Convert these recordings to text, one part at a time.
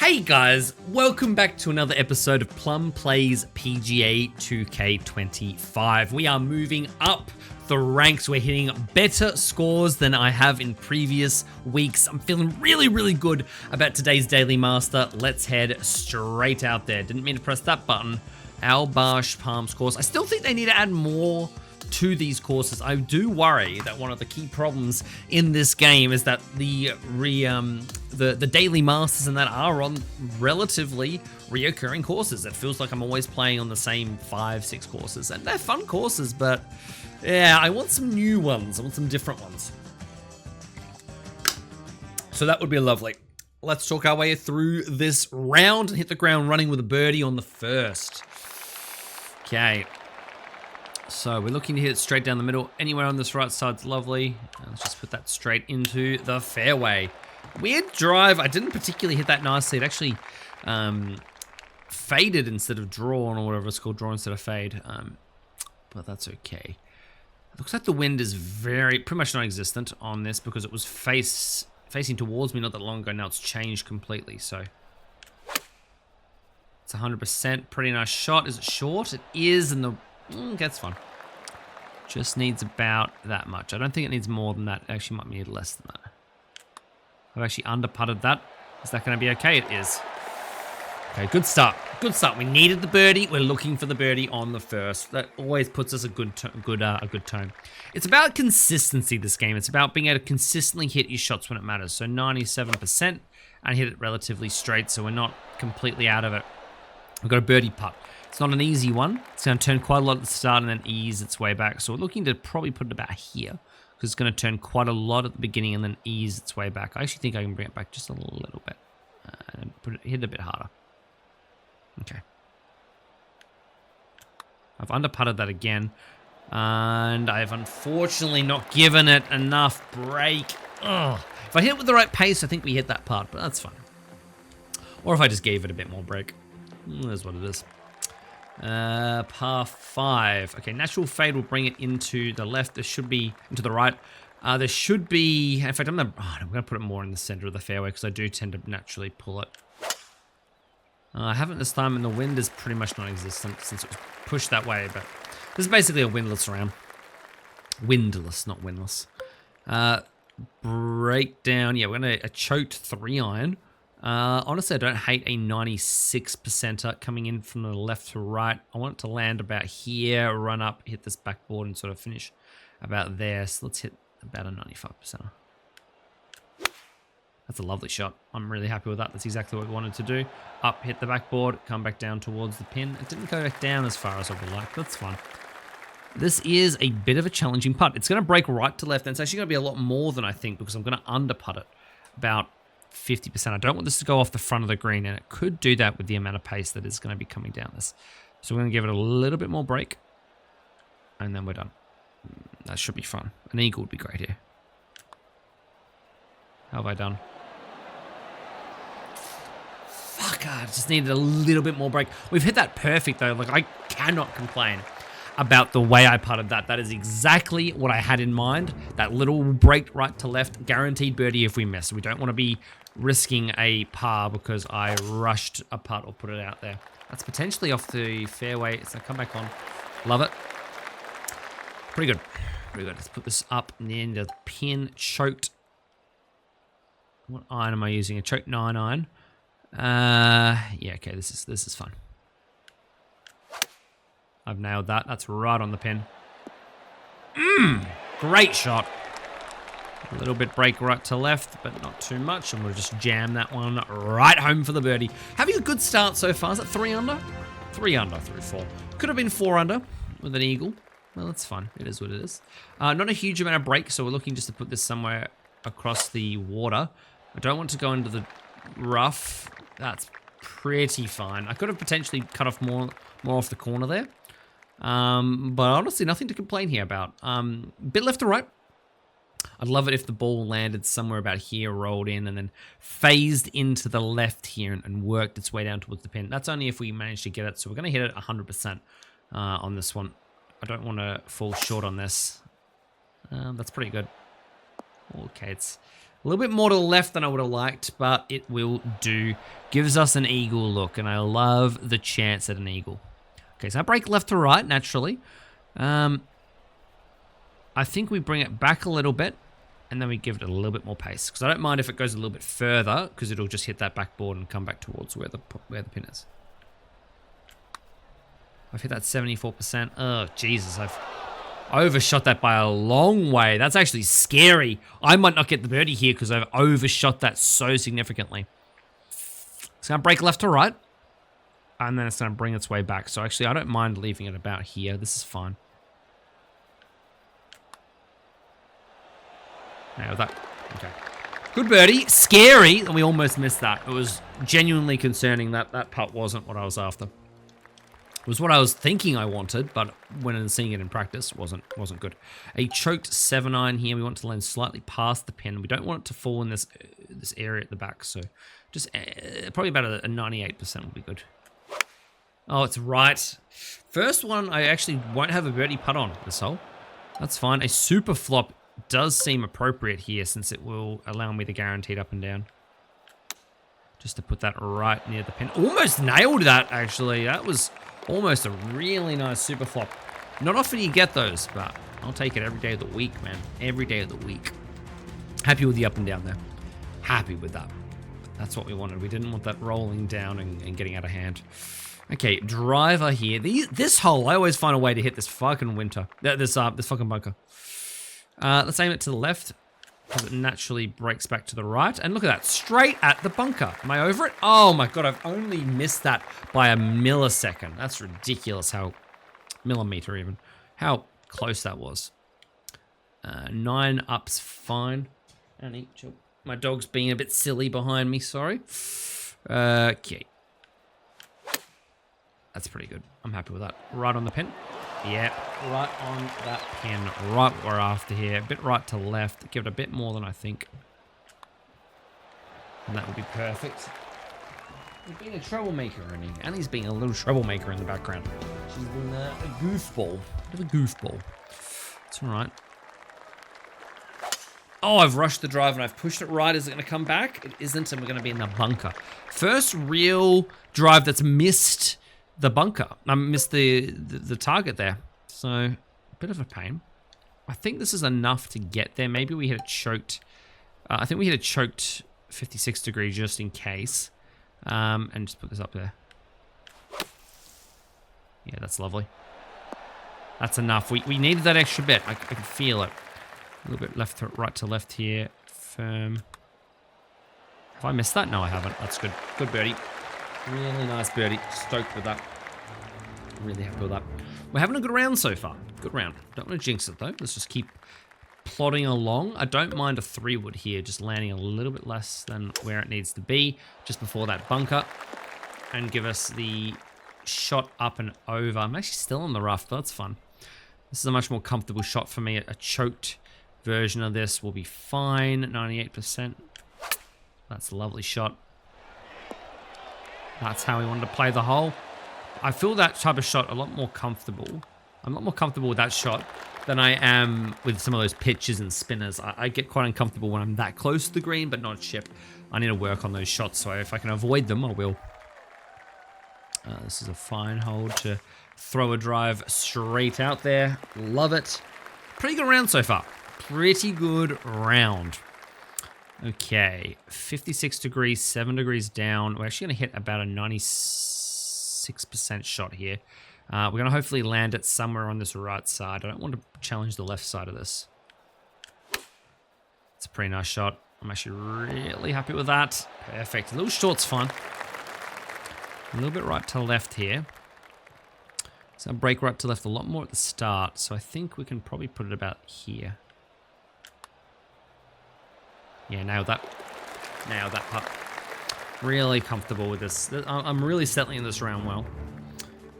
Hey guys, welcome back to another episode of Plum Plays PGA 2K25. We are moving up the ranks. We're hitting better scores than I have in previous weeks. I'm feeling really good about today's Daily Master. Let's head straight out there. Didn't mean to press that button. Al-Barsh Palms course. I still think they need to add more to these courses. I do worry that one of the key problems in this game is that the daily masters and that are on relatively reoccurring courses. It feels like I'm always playing on the same 5-6 courses, and they're fun courses, but yeah, I want some new ones. I want some different ones. So that would be lovely. Let's talk our way through this round and hit the ground running with a birdie on the first. Okay. So we're looking to hit it straight down the middle. Anywhere on this right side's lovely. Let's just put that straight into the fairway. Weird drive. I didn't particularly hit that nicely. It actually faded instead of drawn, or whatever it's called, draw instead of fade. But that's okay. It looks like the wind is pretty much non-existent on this because it was facing towards me not that long ago. Now it's changed completely. So it's 100%. Pretty nice shot. Is it short? It is, and the that's fine. Just needs about that much. I don't think it needs more than that. It actually might need less than that. I've actually under-putted that. Is that going to be okay? It is. Okay, good start. Good start. We needed the birdie. We're looking for the birdie on the first. That always puts us a good tone. It's about consistency, this game. It's about being able to consistently hit your shots when it matters. So 97% and hit it relatively straight, so we're not completely out of it. We've got a birdie putt. It's not an easy one. It's going to turn quite a lot at the start and then ease its way back. So we're looking to probably put it about here, because it's going to turn quite a lot at the beginning and then ease its way back. I actually think I can bring it back just a little bit and hit it a bit harder. Okay. I've under-putted that again, and I've unfortunately not given it enough break. Ugh. If I hit it with the right pace, I think we hit that part, but that's fine. Or if I just gave it a bit more break. That's what it is. Par 5. Okay, natural fade will bring it into the left. There should be into the right. There should be. In fact, I'm going to put it more in the center of the fairway because I do tend to naturally pull it. I haven't this time, and the wind is pretty much non-existent since it was pushed that way. But this is basically a windless round. Windless, not windless. Breakdown. Yeah, we're going to a choked 3-iron. Honestly, I don't hate a 96%er coming in from the left to right. I want it to land about here, run up, hit this backboard, and sort of finish about there. So let's hit about a 95%er. That's a lovely shot. I'm really happy with that. That's exactly what we wanted to do. Up, hit the backboard, come back down towards the pin. It didn't go back down as far as I would like. That's fine. This is a bit of a challenging putt. It's going to break right to left, and it's actually going to be a lot more than I think because I'm going to under-putt it about 50%. I don't want this to go off the front of the green, and it could do that with the amount of pace that is going to be coming down this. So we're going to give it a little bit more break, and then we're done. That should be fun. An eagle would be great here. How have I done? Fuck, I just needed a little bit more break. We've hit that perfect, though. Like, I cannot complain about the way I putted that. That is exactly what I had in mind. That little break right to left, guaranteed birdie if we miss. We don't want to be risking a par because I rushed a putt or put it out there. That's potentially off the fairway. It's going to come back on. Love it. Pretty good. Pretty good. Let's put this up near the pin. Choked. What iron am I using? A choked 9-iron. Yeah, okay, this is fun. I've nailed that. That's right on the pin. Great shot. A little bit break right to left, but not too much. And we'll just jam that one right home for the birdie. Having a good start so far. Is that 3 under? 3 under through 4. Could have been 4 under with an eagle. Well, that's fun. It is what it is. Not a huge amount of break, so we're looking just to put this somewhere across the water. I don't want to go into the rough. That's pretty fine. I could have potentially cut off more off the corner there. But honestly, nothing to complain here about. Bit left to right. I'd love it if the ball landed somewhere about here, rolled in, and then phased into the left here and worked its way down towards the pin. That's only if we manage to get it. So we're going to hit it 100% on this one. I don't want to fall short on this. That's pretty good. Okay, it's A little bit more to the left than I would have liked, but it will do. Gives us an eagle look, and I love the chance at an eagle. Okay, so I break left to right, naturally. I think we bring it back a little bit, and then we give it a little bit more pace. Because I don't mind if it goes a little bit further, because it'll just hit that backboard and come back towards where the pin is. I've hit that 74%. Oh, Jesus, I've overshot that by a long way. That's actually scary. I might not get the birdie here because I've overshot that so significantly. It's going to break left to right, and then it's going to bring its way back. So actually, I don't mind leaving it about here. This is fine. Now that, okay. Good birdie. Scary, and we almost missed that. It was genuinely concerning that that putt wasn't what I was after. It was what I was thinking I wanted, but when seeing it in practice, wasn't good. A choked 7-iron here. We want to land slightly past the pin. We don't want it to fall in this area at the back, so just probably about a 98% would be good. Oh, it's right. First one, I actually won't have a birdie putt on this hole. That's fine. A super flop does seem appropriate here since it will allow me the guaranteed up and down. Just to put that right near the pin. Almost nailed that, actually. That was almost a really nice super flop. Not often you get those, but I'll take it every day of the week, man. Every day of the week. Happy with the up and down there. Happy with that. That's what we wanted. We didn't want that rolling down and getting out of hand. Okay, driver here. This hole, I always find a way to hit this fucking this fucking bunker. Let's aim it to the left, because it naturally breaks back to the right. And look at that, straight at the bunker. Am I over it? Oh my God, I've only missed that by a millisecond. That's ridiculous how, millimeter even, how close that was. 9 up's fine. And my dog's being a bit silly behind me, sorry. Okay. That's pretty good. I'm happy with that. Right on the pin. Yeah, right on that pin. Right what we're after here. A bit right to left. Give it a bit more than I think. And that would be perfect. He's being a troublemaker, Annie's being a little troublemaker in the background. She's been a goofball. Bit of a goofball. It's all right. Oh, I've rushed the drive and I've pushed it right. Is it going to come back? It isn't, and we're going to be in the bunker. First real drive that's missed the bunker. I missed the target there. So, a bit of a pain. I think this is enough to get there. Maybe we hit a choked... I think we hit a choked 56 degree just in case. And just put this up there. Yeah, that's lovely. That's enough. We needed that extra bit. I can feel it. A little bit left to right to left here. Firm. Have I missed that? No, I haven't. That's good. Good birdie. Really nice birdie. Stoked with that. Really happy with that. We're having a good round so far. Good round. Don't want to jinx it though. Let's just keep plodding along. I don't mind a 3-wood here, just landing a little bit less than where it needs to be, just before that bunker, and give us the shot up and over. I'm actually still in the rough, but that's fun. This is a much more comfortable shot for me. A choked version of this will be fine. 98%. That's a lovely shot. That's how we wanted to play the hole. I feel that type of shot a lot more comfortable. I'm a lot more comfortable with that shot than I am with some of those pitches and spinners. I get quite uncomfortable when I'm that close to the green, but not chip. I need to work on those shots, so if I can avoid them, I will. This is a fine hole to throw a drive straight out there. Love it. Pretty good round so far. Pretty good round. Okay, 56 degrees, 7 degrees down. We're actually going to hit about a 96% shot here. We're going to hopefully land it somewhere on this right side. I don't want to challenge the left side of this. It's a pretty nice shot. I'm actually really happy with that. Perfect. A little short's fine. A little bit right to left here. So I'll break right to left a lot more at the start. So I think we can probably put it about here. Yeah, nailed that. Nailed that putt. Really comfortable with this. I'm really settling in this round well.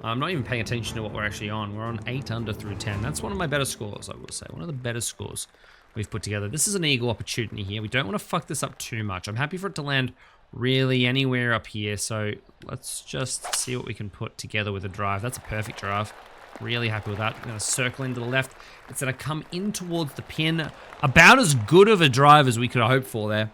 I'm not even paying attention to what we're actually on. We're on 8 under through 10. That's one of my better scores, I will say. One of the better scores we've put together. This is an eagle opportunity here. We don't want to fuck this up too much. I'm happy for it to land really anywhere up here. So let's just see what we can put together with a drive. That's a perfect drive. Really happy with that. I'm going to circle into the left. It's going to come in towards the pin. About as good of a drive as we could hope for there.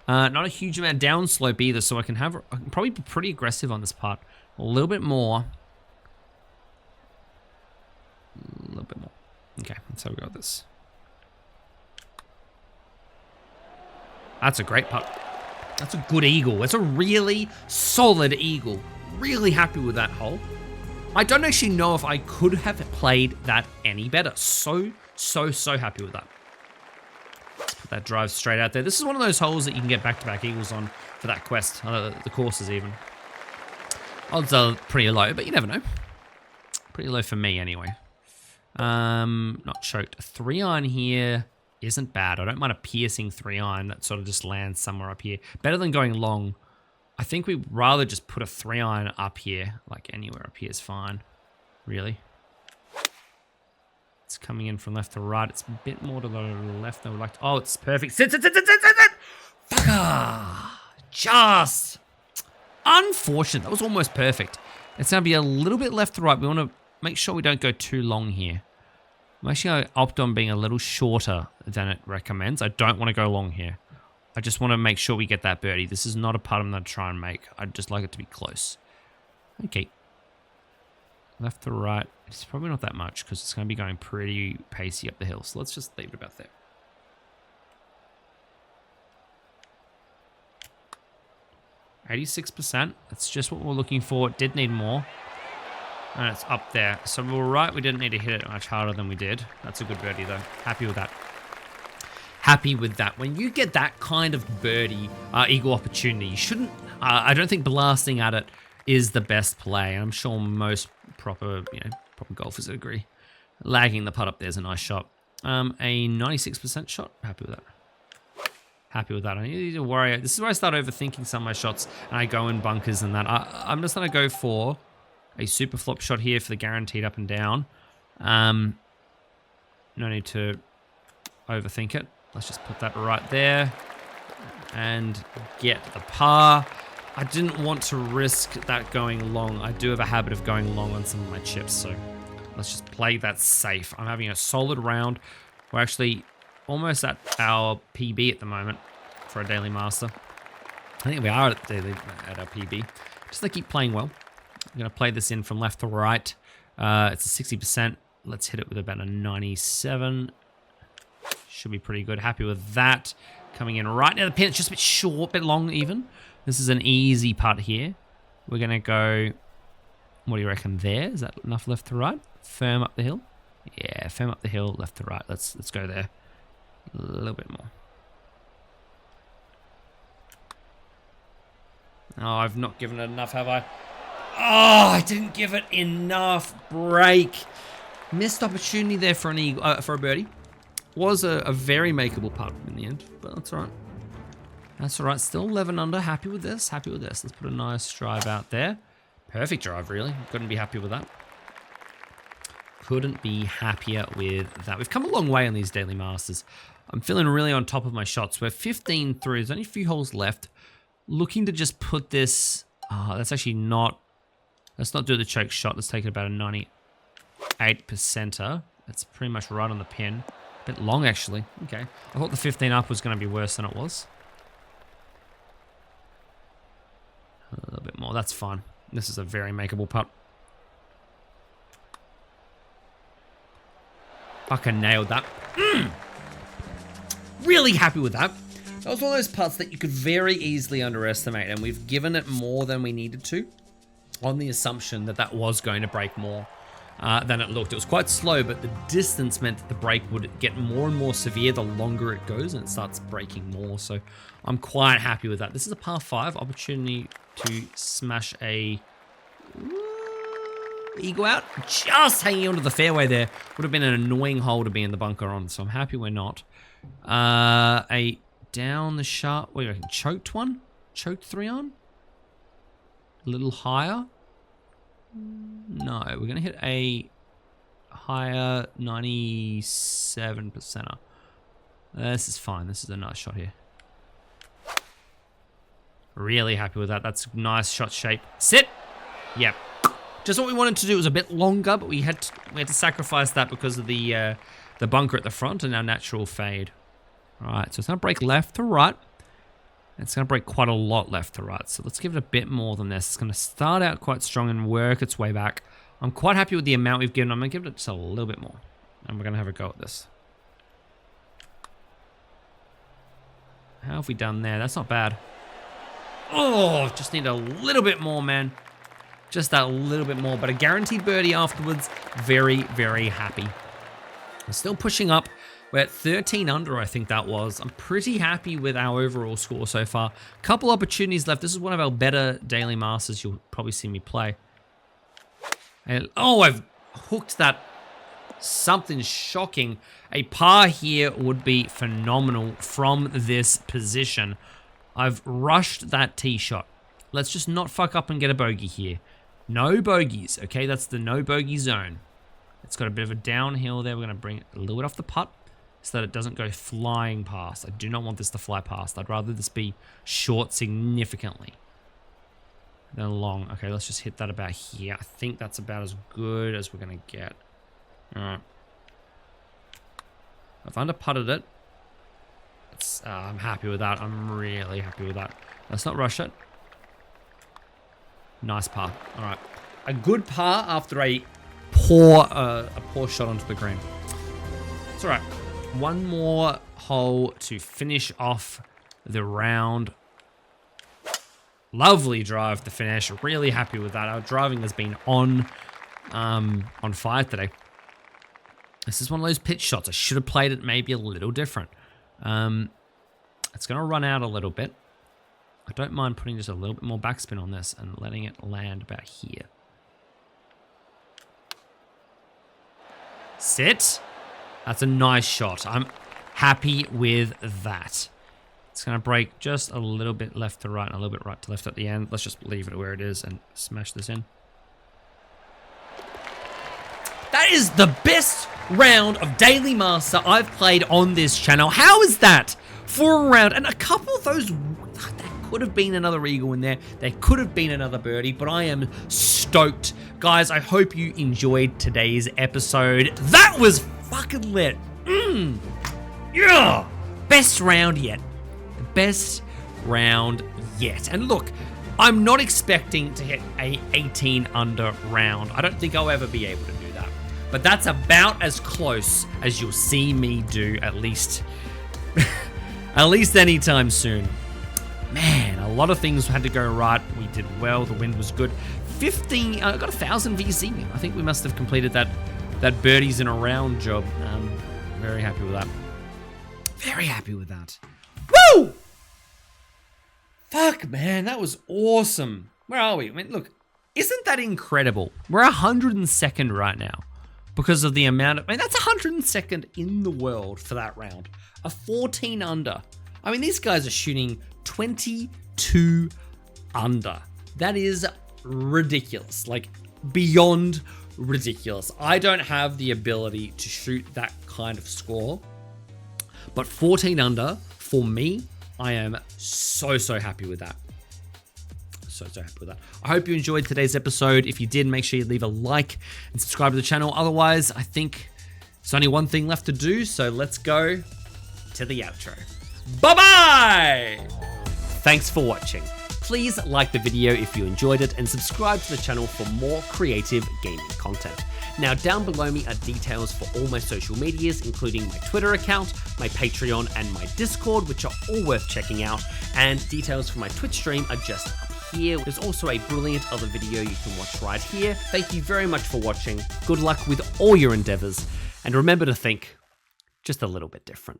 Not a huge amount downslope either, so I can probably be pretty aggressive on this putt. A little bit more. A little bit more. Okay, that's how we got this. That's a great putt. That's a good eagle. It's a really solid eagle. Really happy with that hole. I don't actually know if I could have played that any better. So happy with that. Put that drive straight out there. This is one of those holes that you can get back-to-back eagles on for that quest. The courses even. Odds are pretty low, but you never know. Pretty low for me anyway. Not choked. A 3-iron here isn't bad. I don't mind a piercing 3-iron that sort of just lands somewhere up here. Better than going long. I think we'd rather just put a 3-iron up here. Like anywhere up here is fine. Really. It's coming in from left to right. It's a bit more to the left than we'd like to. Oh, it's perfect. Sit. Fucker. Just. Unfortunate. That was almost perfect. It's going to be a little bit left to right. We want to make sure we don't go too long here. I'm actually going to opt on being a little shorter than it recommends. I don't want to go long here. I just want to make sure we get that birdie. This is not a putt I'm going to try and make. I'd just like it to be close. Okay. Left to right. It's probably not that much because it's going to be going pretty pacey up the hill. So let's just leave it about there. %. That's just what we're looking for. It did need more. And it's up there. So we were right. We didn't need to hit it much harder than we did. That's a good birdie though. Happy with that. Happy with that. When you get that kind of birdie, eagle opportunity, you shouldn't, I don't think blasting at it is the best play. I'm sure most proper golfers would agree. Lagging the putt up there is a nice shot. A 96% shot. Happy with that. Happy with that. I need to worry. This is where I start overthinking some of my shots and I go in bunkers and that. I'm just going to go for a super flop shot here for the guaranteed up and down. No need to overthink it. Let's just put that right there and get the par. I didn't want to risk that going long. I do have a habit of going long on some of my chips, so let's just play that safe. I'm having a solid round. We're actually almost at our PB at the moment for a Daily Master. I think we are at our PB. Just to keep playing well. I'm going to play this in from left to right. It's a 60%. Let's hit it with about a 97. Should be pretty good. Happy with that. Coming in right near the pin. It's just a bit short, a bit long even. This is an easy putt here. We're going to go, what do you reckon there? Is that enough left to right? Firm up the hill? Yeah, firm up the hill, left to right. Let's go there. A little bit more. Oh, I've not given it enough, have I? Oh, I didn't give it enough break. Missed opportunity there for an eagle, for a birdie. Was a very makeable putt in the end, but that's all right. That's all right. Still 11 under. Happy with this. Happy with this. Let's put a nice drive out there. Perfect drive, really. Couldn't be happy with that. Couldn't be happier with that. We've come a long way on these Daily Masters. I'm feeling really on top of my shots. We're 15 through. There's only a few holes left. Looking to just put this... that's actually not... Let's not do the choke shot. Let's take it about a 98%er. That's pretty much right on the pin. A bit long, actually. Okay. I thought the 15 up was going to be worse than it was. A little bit more. That's fine. This is a very makeable putt. Fucking nailed that. Really happy with that. That was one of those putts that you could very easily underestimate, and we've given it more than we needed to on the assumption that that was going to break more than it looked. It was quite slow, but the distance meant that the break would get more and more severe the longer it goes, and it starts breaking more. So I'm quite happy with that. This is a par 5 opportunity to smash a eagle out. Just hanging onto the fairway there. Would have been an annoying hole to be in the bunker on, so I'm happy we're not. A down the sharp, what do you reckon, choked one? Choked 3-on? A little higher? No, we're going to hit a higher 97%er. This is fine. This is a nice shot here. Really happy with that. That's nice shot shape. Sit! Yep. Just what we wanted to do. It was a bit longer, but we had to sacrifice that because of the bunker at the front and our natural fade. All right, so it's going to break left to right. It's going to break quite a lot left to right. So let's give it a bit more than this. It's going to start out quite strong and work its way back. I'm quite happy with the amount we've given. I'm going to give it just a little bit more. And we're going to have a go at this. How have we done there? That's not bad. Oh, just need a little bit more, man. Just that little bit more. But a guaranteed birdie afterwards. Very, very happy. We're still pushing up. We're at 13 under, I think that was. I'm pretty happy with our overall score so far. Couple opportunities left. This is one of our better daily masters you'll probably see me play. And, oh, I've hooked that. Something shocking. A par here would be phenomenal from this position. I've rushed that tee shot. Let's just not fuck up and get a bogey here. No bogeys, okay? That's the no bogey zone. It's got a bit of a downhill there. We're going to bring it a little bit off the putt so that it doesn't go flying past. I do not want this to fly past. I'd rather this be short significantly than long. Okay, let's just hit that about here. I think that's about as good as we're going to get. All right. I've under-putted it. I'm happy with that. I'm really happy with that. Let's not rush it. Nice par. All right. A good par after a poor shot onto the green. It's all right. One more hole to finish off the round. Lovely drive to finish. Really happy with that. Our driving has been on fire today. This is one of those pitch shots. I should have played it maybe a little different. It's going to run out a little bit. I don't mind putting just a little bit more backspin on this and letting it land about here. Sit. That's a nice shot. I'm happy with that. It's going to break just a little bit left to right and a little bit right to left at the end. Let's just leave it where it is and smash this in. That is the best round of Daily Master I've played on this channel. How is that for a round? And a couple of those, there could have been another eagle in there. There could have been another birdie, but I am stoked. Guys, I hope you enjoyed today's episode. That was fucking lit. Yeah. Best round yet. The best round yet. And look, I'm not expecting to hit a 18 under round. I don't think I'll ever be able to do that. But that's about as close as you'll see me do, at least anytime soon. Man, a lot of things had to go right. We did well. The wind was good. 15, I got 1,000 VC. I think we must have completed that birdies in a round job. Very happy with that. Very happy with that. Woo! Fuck, man, that was awesome. Where are we? I mean, look, isn't that incredible? We're 102nd right now because of the amount of... I mean, that's 102nd in the world for that round. A 14 under. I mean, these guys are shooting 22 under. That is ridiculous. Like, beyond ridiculous. I don't have the ability to shoot that kind of score. But 14 under, for me, I am so happy with that. So happy with that. I hope you enjoyed today's episode. If you did, make sure you leave a like and subscribe to the channel. Otherwise, I think there's only one thing left to do. So let's go to the outro. Bye-bye! Thanks for watching. Please like the video if you enjoyed it and subscribe to the channel for more creative gaming content. Now, down below me are details for all my social medias, including my Twitter account, my Patreon, and my Discord, which are all worth checking out, and details for my Twitch stream are just up here. There's also a brilliant other video you can watch right here. Thank you very much for watching. Good luck with all your endeavors, and remember to think just a little bit different.